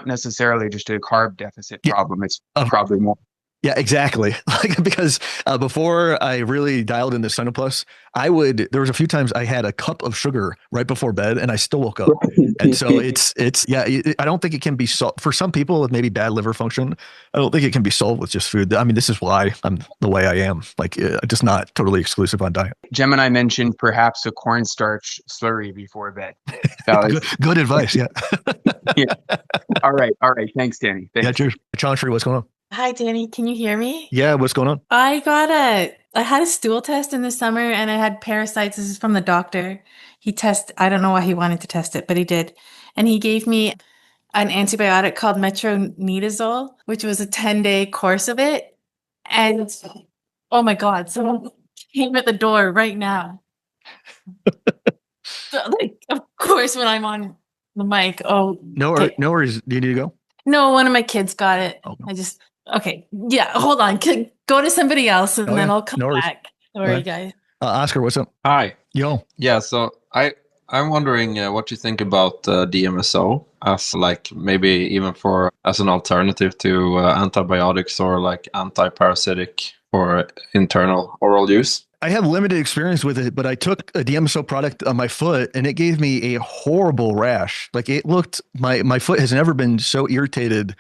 necessarily just a carb deficit problem. It's probably more. Yeah, exactly. Like, because before I really dialed into Cynoplus, there was a few times I had a cup of sugar right before bed and I still woke up. And so I don't think it can be solved for some people with maybe bad liver function. I don't think it can be solved with just food. I mean, this is why I'm the way I am, like just not totally exclusive on diet. Gemini mentioned perhaps a cornstarch slurry before bed. Good advice. Yeah. Yeah. All right. Thanks, Danny. Thanks. Yeah, cheers. Chantry, what's going on? Hi, Danny. Can you hear me? Yeah, what's going on? I had a stool test in the summer and I had parasites. This is from the doctor. I don't know why he wanted to test it, but he did. And he gave me an antibiotic called Metronidazole, which was a 10-day course of it. And oh my God, someone came at the door right now. So, like, of course, when I'm on the mic, No worries. Do you need to go? No, one of my kids got it. Oh. Okay. Yeah, hold on. Go to somebody else and then I'll come back. Sorry, guys. Oscar, what's up? Hi. Yo. Yeah, so I'm wondering what you think about DMSO as like maybe even as an alternative to antibiotics or like anti-parasitic for internal oral use. I have limited experience with it, but I took a DMSO product on my foot and it gave me a horrible rash. Like my foot has never been so irritated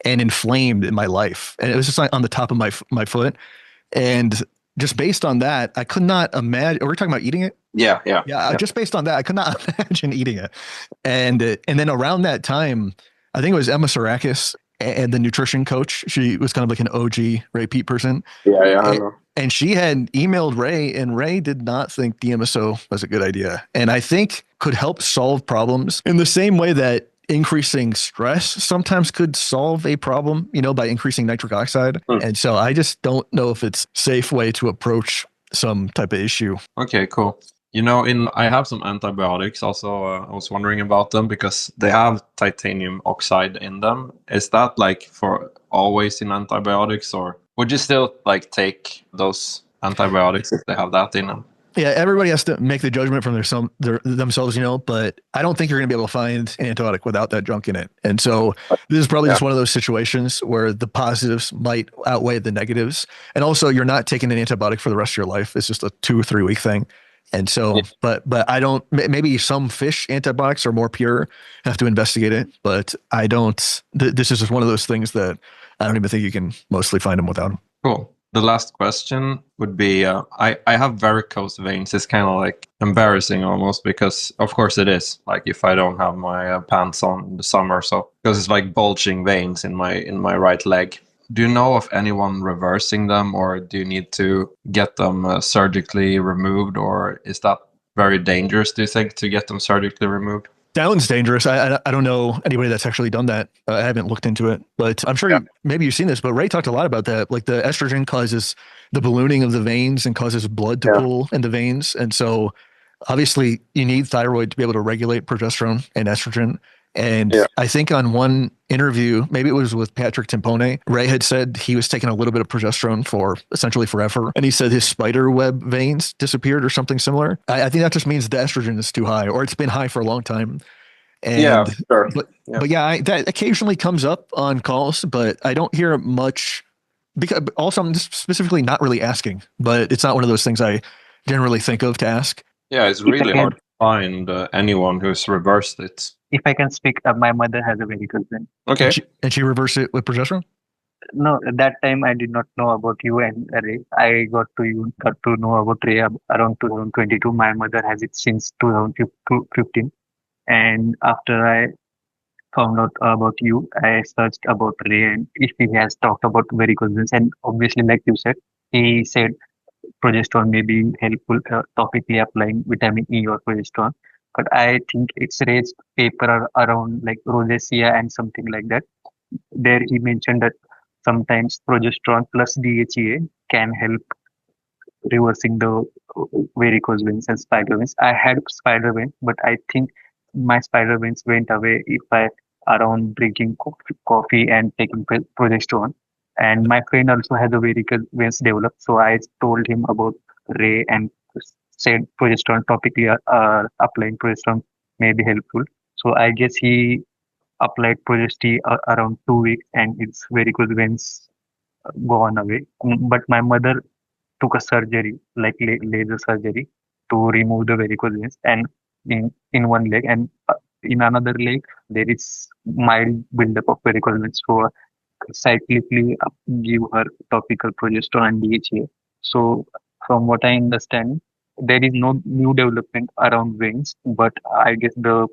and inflamed in my life. And it was just like on the top of my foot. And just based on that, I could not imagine. Are we talking about eating it? Yeah, yeah, Yeah, just based on that, I could not imagine eating it. And then around that time, I think it was Emma Sarakis and the nutrition coach. She was kind of like an OG Ray Peat person. Yeah, yeah, I And, know. and she had emailed Ray, and Ray did not think DMSO was a good idea. And I think could help solve problems in the same way that increasing stress sometimes could solve a problem, by increasing nitric oxide. And so I just don't know if it's a safe way to approach some type of issue. Okay, cool. I have some antibiotics also. I was wondering about them because they have titanium oxide in them. Is that like for always in antibiotics, or would you still like take those antibiotics if they have that in them? Yeah, everybody has to make the judgment from themselves, but I don't think you're going to be able to find an antibiotic without that junk in it. And so this is probably just one of those situations where the positives might outweigh the negatives. And also you're not taking an antibiotic for the rest of your life. It's just a 2 or 3 week thing. And so, but I don't, maybe some fish antibiotics are more pure, have to investigate it, but I don't, this is just one of those things that I don't even think you can mostly find them without them. Cool. The last question would be, I have varicose veins. It's kind of like embarrassing almost because of course it is like if I don't have my pants on in the summer, so because it's like bulging veins in my right leg. Do you know of anyone reversing them, or do you need to get them surgically removed, or is that very dangerous, do you think, to get them surgically removed? Sounds dangerous. I don't know anybody that's actually done that. I haven't looked into it, but I'm sure maybe you've seen this, but Ray talked a lot about that. Like the estrogen causes the ballooning of the veins and causes blood to pool in the veins. And so obviously you need thyroid to be able to regulate progesterone and estrogen. And I think on one interview, maybe it was with Patrick Timpone, Ray had said he was taking a little bit of progesterone for essentially forever. And he said his spider web veins disappeared or something similar. I think that just means the estrogen is too high, or it's been high for a long time. And, sure. But that occasionally comes up on calls, but I don't hear much because also I'm just specifically not really asking, but it's not one of those things I generally think of to ask. Yeah, it's really hard to find anyone who's reversed it. If I can speak, my mother has a varicose vein. Okay. And she reversed it with progesterone? No, at that time I did not know about you and Ray. I got to know about Ray around 2022. My mother has it since 2015. And after I found out about you, I searched about Ray and if he has talked about varicose veins. And obviously, like you said, he said progesterone may be helpful topically applying vitamin E or progesterone. But I think it's raised paper around like rosacea and something like that. There he mentioned that sometimes progesterone plus DHEA can help reversing the varicose veins and spider veins. I had spider veins, but I think my spider veins went away if I around drinking coffee and taking progesterone. And my friend also has a varicose veins developed, so I told him about Ray and said progesterone topically applying progesterone may be helpful. So I guess he applied progesterone around 2 weeks and its varicose veins gone away. But my mother took a surgery, like laser surgery, to remove the varicose veins, and in one leg, and in another leg there is mild buildup of varicose veins. So cyclically give her topical progesterone and DHA. So from what I understand, there is no new development around veins, but I guess the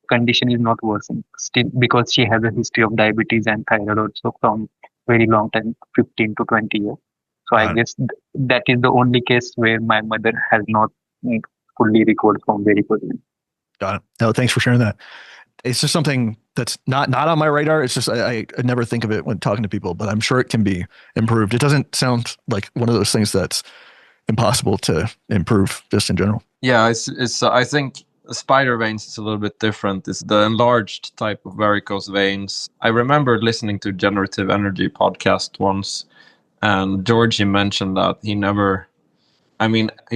condition is not worsening still because she has a history of diabetes and thyroid also from very long time, 15 to 20 years. So I guess that is the only case where my mother has not fully recovered from varicose veins. Got it. No, thanks for sharing that. It's just something that's not on my radar. It's just I never think of it when talking to people, but I'm sure it can be improved. It doesn't sound like one of those things that's impossible to improve just in general. Yeah, it's I think spider veins is a little bit different. It's the enlarged type of varicose veins. I remember listening to Generative Energy podcast once, and Georgie mentioned that he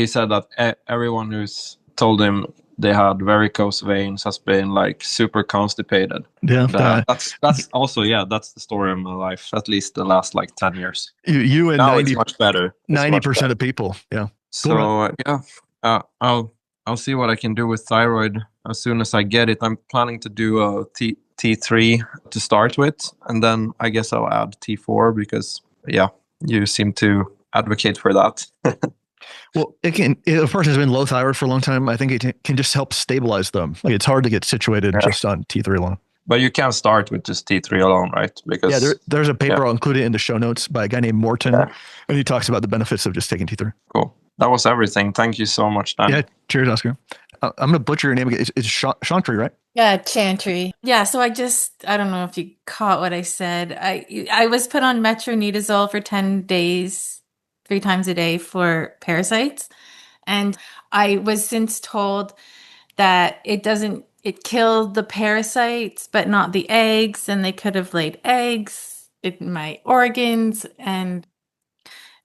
said that everyone who's told him they had varicose veins has been like super constipated. Yeah, that's also that's the story of my life. At least the last like 10 years. You and now 90, it's much better. 90% of people. Yeah. So I'll see what I can do with thyroid as soon as I get it. I'm planning to do a T3 to start with, and then I guess I'll add T4 because you seem to advocate for that. Well, it can, if a person has been low thyroid for a long time, I think it can just help stabilize them. Like it's hard to get situated just on T3 alone. But you can start with just T3 alone, right? Because there's a paper I'll include it in the show notes by a guy named Morton, and he talks about the benefits of just taking T3. Cool. That was everything. Thank you so much, Dan. Yeah, cheers, Oscar. I'm going to butcher your name again. It's Chantry, right? Yeah, Chantry. Yeah, so I don't know if you caught what I said. I was put on Metronidazole for 10 days, 3 times a day for parasites. And I was since told that it killed the parasites, but not the eggs. And they could have laid eggs in my organs. And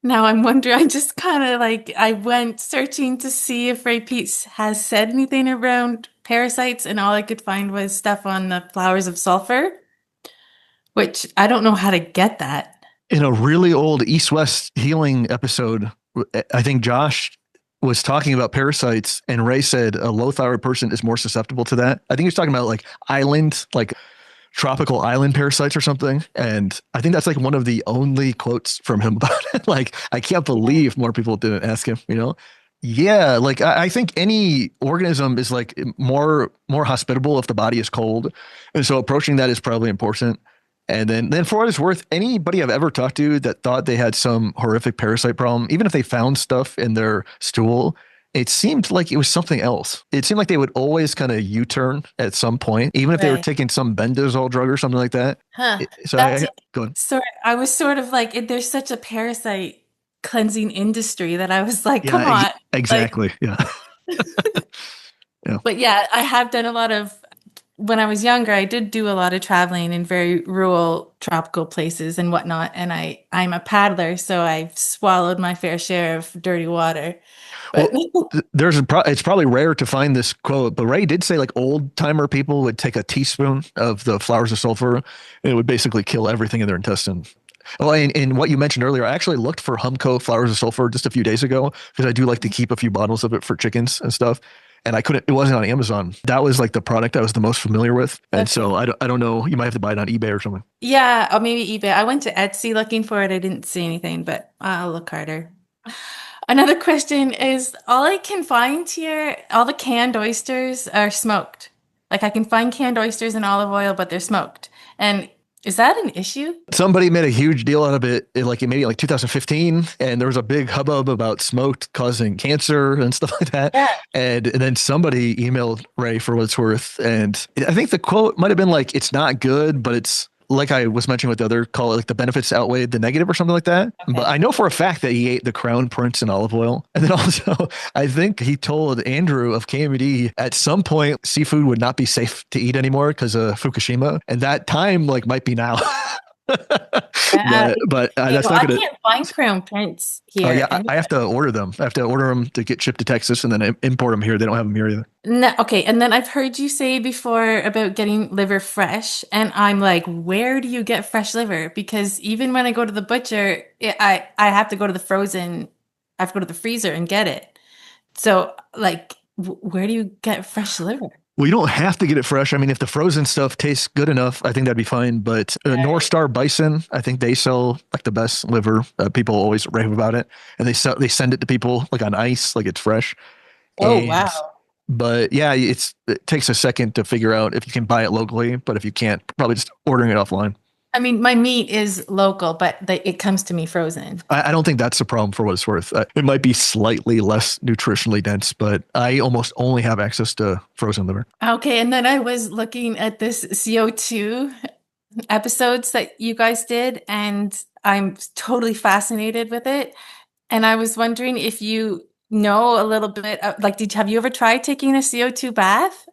now I'm wondering, I just kind of I went searching to see if Ray Pete has said anything around parasites, and all I could find was stuff on the flowers of sulfur, which I don't know how to get that. In a really old East-West healing episode, I think Josh was talking about parasites, and Ray said a low thyroid person is more susceptible to that. I think he was talking about tropical island parasites or something. And I think that's one of the only quotes from him about it. I can't believe more people didn't ask him, Yeah, I think any organism is more hospitable if the body is cold. And so approaching that is probably important. And then for what it's worth, anybody I've ever talked to that thought they had some horrific parasite problem, even if they found stuff in their stool, it seemed like it was something else. It seemed like they would always kind of U-turn at some point, even if they were taking some bendazole drug or something like that. Huh. Go on. So I was sort of there's such a parasite cleansing industry that I was come on. Exactly. Yeah. But yeah, I have done a lot of, when I was younger, I did do a lot of traveling in very rural tropical places and whatnot. And I'm a paddler, so I've swallowed my fair share of dirty water. Well, it's probably rare to find this quote, but Ray did say old timer people would take a teaspoon of the flowers of sulfur and it would basically kill everything in their intestine. Oh, and what you mentioned earlier, I actually looked for Humco flowers of sulfur just a few days ago because I do like to keep a few bottles of it for chickens and stuff. And it wasn't on Amazon. That was the product I was the most familiar with. And so I don't know, you might have to buy it on eBay or something. Yeah, or maybe eBay. I went to Etsy looking for it. I didn't see anything, but I'll look harder. Another question is, all I can find here, all the canned oysters are smoked. I can find canned oysters in olive oil, but they're smoked. And is that an issue? Somebody made a huge deal out of it, maybe 2015, and there was a big hubbub about smoked causing cancer and stuff like that. Yeah. And then somebody emailed Ray for what it's worth, and I think the quote might have been it's not good, but it's like I was mentioning with the other call, the benefits outweighed the negative or something like that. Okay. But I know for a fact that he ate the crown prince in olive oil. And then also, I think he told Andrew of KMD at some point, seafood would not be safe to eat anymore because of Fukushima. And that time might be now. but that's not gonna. I can't find crown prince here. Oh yeah, I have to order them. I have to order them to get shipped to Texas and then import them here. They don't have them here either. No, okay, and then I've heard you say before about getting liver fresh, and I'm where do you get fresh liver? Because even when I go to the butcher, I have to go to the frozen. I have to go to the freezer and get it. So where do you get fresh liver? Well, you don't have to get it fresh. I mean, if the frozen stuff tastes good enough, I think that'd be fine. But North Star Bison, I think they sell the best liver. People always rave about it, and they send it to people on ice, it's fresh. Oh, wow. But yeah, it takes a second to figure out if you can buy it locally. But if you can't, probably just ordering it offline. I mean, my meat is local, but it comes to me frozen. I don't think that's the problem for what it's worth. It might be slightly less nutritionally dense, but I almost only have access to frozen liver. Okay, and then I was looking at this CO2 episodes that you guys did, and I'm totally fascinated with it. And I was wondering if you know a little bit, have you ever tried taking a CO2 bath?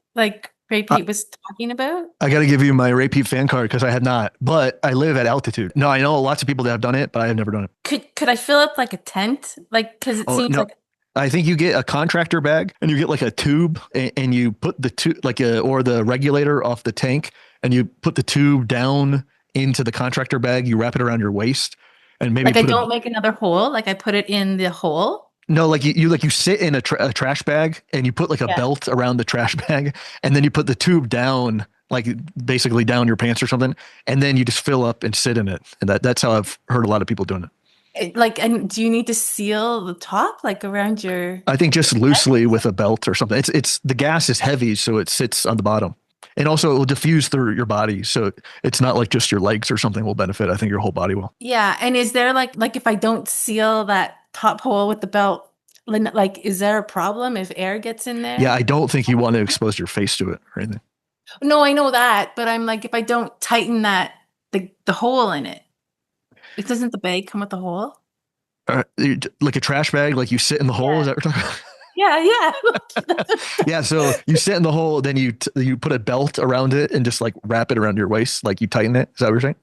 Ray Pete was talking about? I got to give you my Ray Pete fan card because I had not, but I live at altitude. No, I know lots of people that have done it, but I have never done it. Could I fill up a tent? Because it seems no. I think you get a contractor bag and you get a tube and you put the tube or the regulator off the tank and you put the tube down into the contractor bag. You wrap it around your waist and maybe I don't make another hole. I put it in the hole. No, you sit in a trash bag and you put a belt around the trash bag and then you put the tube down, basically down your pants or something. And then you just fill up and sit in it. And that's how I've heard a lot of people doing it. And do you need to seal the top, like around your? I think just loosely with a belt or something. It's the gas is heavy, so it sits on the bottom. And also it will diffuse through your body. So it's not like just your legs or something will benefit. I think your whole body will. Yeah. And is there like if I don't seal that top hole with the belt, like is there a problem if air gets in there? Yeah, I don't think you want to expose your face to it or anything. No, I know that, but I'm like, if I don't tighten that the hole in it, doesn't the bag come with the hole? Like a trash bag, like you sit in the hole. Is that what we're talking about? Yeah. Yeah. So you sit in the hole, then you put a belt around it and just like wrap it around your waist, like you tighten it. Is that what you're saying?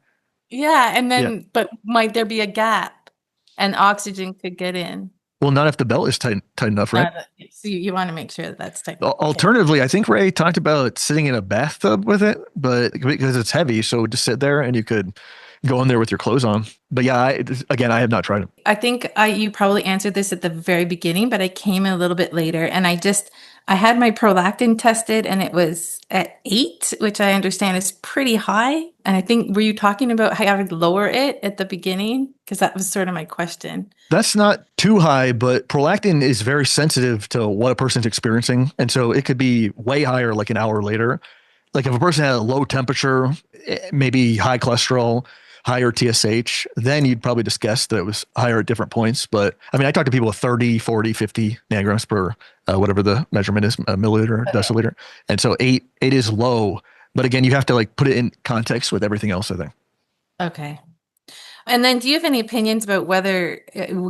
Yeah, and then but might there be a gap and oxygen could get in? Well, not if the belt is tight enough, right? So you want to make sure that that's tight. Alternatively, I think Ray talked about sitting in a bathtub with it, but because it's heavy, so just sit there and you could go in there with your clothes on. But yeah, I have not tried it. I think you probably answered this at the very beginning, but I came a little bit later, and I had my prolactin tested, and it was at 8, which I understand is pretty high. And I think, were you talking about how I would lower it at the beginning? Because that was sort of my question. That's not too high, but prolactin is very sensitive to what a person's experiencing. And so it could be way higher like an hour later. Like if a person had a low temperature, maybe high cholesterol, higher TSH, then you'd probably just guess that it was higher at different points. But I mean, I talked to people with 30, 40, 50 nanograms per whatever the measurement is, milliliter, deciliter. And so 8 is low. But again, you have to like put it in context with everything else, I think. Okay. And then do you have any opinions about whether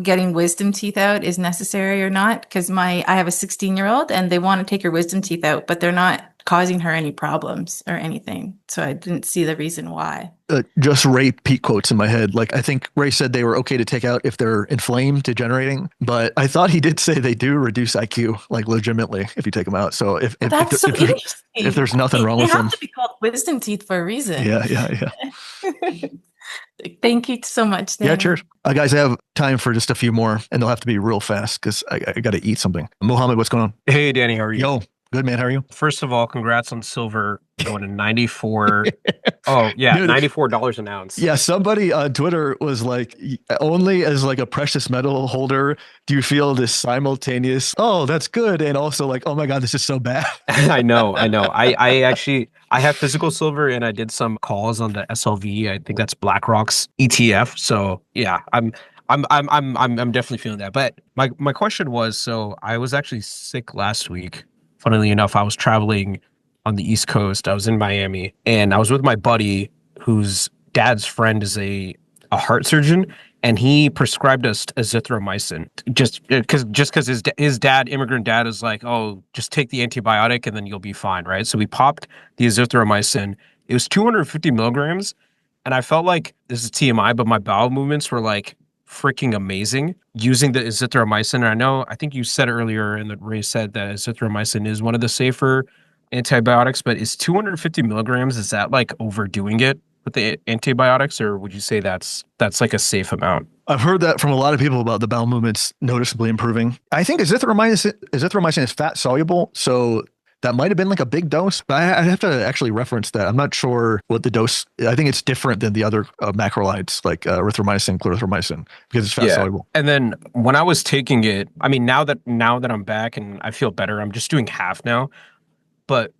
getting wisdom teeth out is necessary or not? Because I have a 16-year-old and they want to take her wisdom teeth out, but they're not causing her any problems or anything. So I didn't see the reason why. Just Ray Pete quotes in my head. Like I think Ray said they were okay to take out if they're inflamed, degenerating, but I thought he did say they do reduce IQ, like legitimately, if you take them out. So if there's nothing wrong with them, they have to be called wisdom teeth for a reason. Yeah. Thank you so much, Dan. Yeah, cheers. Guys, I have time for just a few more, and they'll have to be real fast because I got to eat something. Mohammed, what's going on? Hey, Danny, how are you? Yo, good, man. How are you? First of all, congrats on silver going to 94. Oh, yeah, dude, $94 an ounce. Yeah, somebody on Twitter was like, only as like a precious metal holder do you feel this simultaneous, oh, that's good, and also like, oh my God, this is so bad. I know. I have physical silver, and I did some calls on the SLV. I think that's BlackRock's ETF. So yeah, I'm definitely feeling that. But my question was, so I was actually sick last week. Funnily enough, I was traveling on the East Coast. I was in Miami, and I was with my buddy whose dad's friend is a heart surgeon, and he prescribed us azithromycin just because his dad, immigrant dad, is like, oh, just take the antibiotic and then you'll be fine, right? So we popped the azithromycin. It was 250 milligrams, and I felt like, this is TMI, but my bowel movements were like freaking amazing using the azithromycin. And I think you said earlier, and that Ray said that azithromycin is one of the safer antibiotics, but is 250 milligrams, is that like overdoing it with the antibiotics, or would you say that's like a safe amount? I've heard that from a lot of people about the bowel movements noticeably improving. I think azithromycin is fat soluble, so that might have been like a big dose, but I have to actually reference that. I'm not sure what the dose. I think it's different than the other macrolides like erythromycin, clarithromycin, because it's fat soluble. And then when I was taking it, I mean, now that I'm back and I feel better, I'm just doing half now. But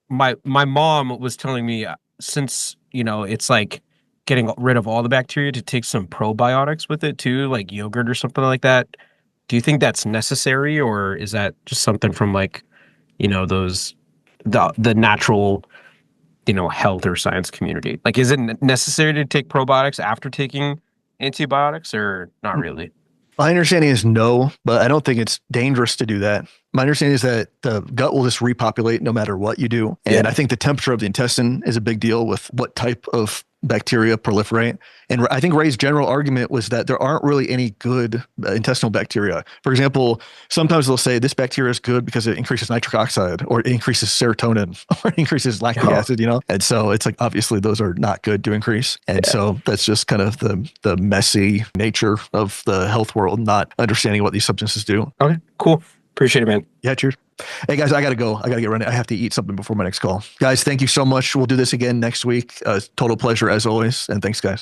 my mom was telling me, since it's like getting rid of all the bacteria, to take some probiotics with it too, like yogurt or something like that. Do you think that's necessary, or is that just something from like, those the natural, health or science community? Like, is it necessary to take probiotics after taking antibiotics, or not really? My understanding is no, but I don't think it's dangerous to do that. My understanding is that the gut will just repopulate no matter what you do. And I think the temperature of the intestine is a big deal with what type of bacteria proliferate. And I think Ray's general argument was that there aren't really any good intestinal bacteria. For example, sometimes they'll say this bacteria is good because it increases nitric oxide, or it increases serotonin, or it increases lactic acid, And so it's like, obviously those are not good to increase. And so that's just kind of the messy nature of the health world, not understanding what these substances do. Okay, cool. Appreciate it, man. Yeah, cheers. Hey, guys, I got to go. I got to get running. I have to eat something before my next call. Guys, thank you so much. We'll do this again next week. Total pleasure as always. And thanks, guys.